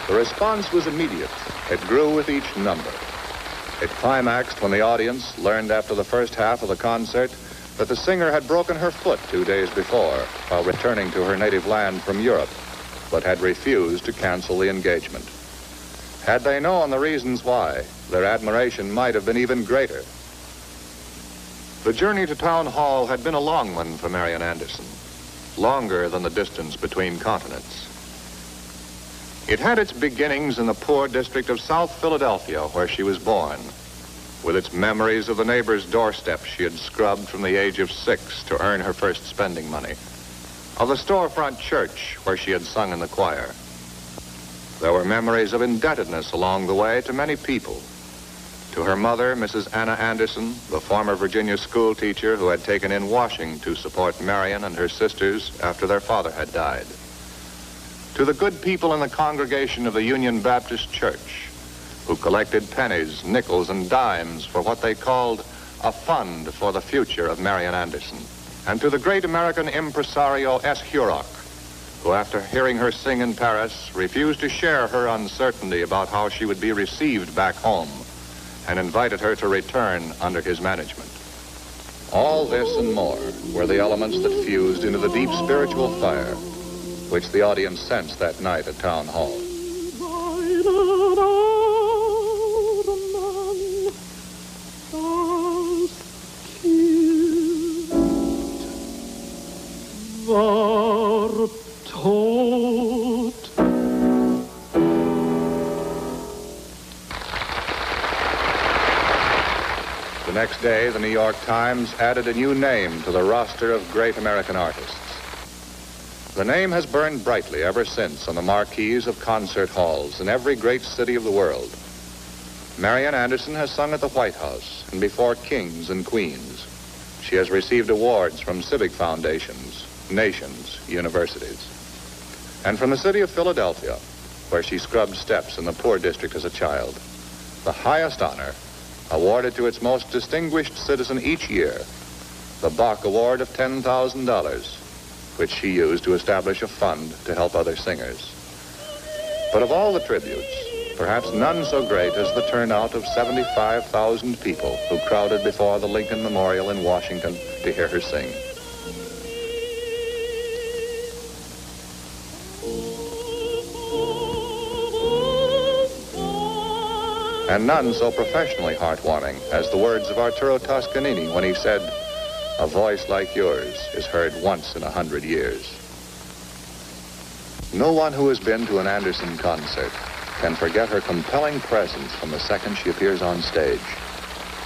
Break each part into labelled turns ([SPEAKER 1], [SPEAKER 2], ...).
[SPEAKER 1] The response was immediate. It grew with each number. It climaxed when the audience learned after the first half of the concert that the singer had broken her foot 2 days before while returning to her native land from Europe, but had refused to cancel the engagement. Had they known the reasons why, their admiration might have been even greater. The journey to Town Hall had been a long one for Marian Anderson, longer than the distance between continents. It had its beginnings in the poor district of South Philadelphia, where she was born, with its memories of the neighbor's doorstep she had scrubbed from the age of 6 to earn her first spending money, of the storefront church where she had sung in the choir. There were memories of indebtedness along the way to many people. To her mother, Mrs. Anna Anderson, the former Virginia school teacher who had taken in washing to support Marian and her sisters after their father had died. To the good people in the congregation of the Union Baptist Church, who collected pennies, nickels, and dimes for what they called a fund for the future of Marian Anderson. And to the great American impresario S. Hurok, who after hearing her sing in Paris, refused to share her uncertainty about how she would be received back home, and invited her to return under his management. All this and more were the elements that fused into the deep spiritual fire which the audience sensed that night at Town Hall. The next day, the New York Times added a new name to the roster of great American artists. The name has burned brightly ever since on the marquees of concert halls in every great city of the world. Marian Anderson has sung at the White House and before kings and queens. She has received awards from civic foundations, nations, universities. And from the city of Philadelphia, where she scrubbed steps in the poor district as a child, the highest honor awarded to its most distinguished citizen each year, the Bach Award of $10,000, which she used to establish a fund to help other singers. But of all the tributes, perhaps none so great as the turnout of 75,000 people who crowded before the Lincoln Memorial in Washington to hear her sing. And none so professionally heartwarming as the words of Arturo Toscanini when he said, "A voice like yours is heard once in 100 years." No one who has been to an Anderson concert can forget her compelling presence from the second she appears on stage,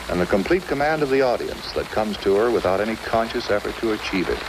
[SPEAKER 1] and the complete command of the audience that comes to her without any conscious effort to achieve it.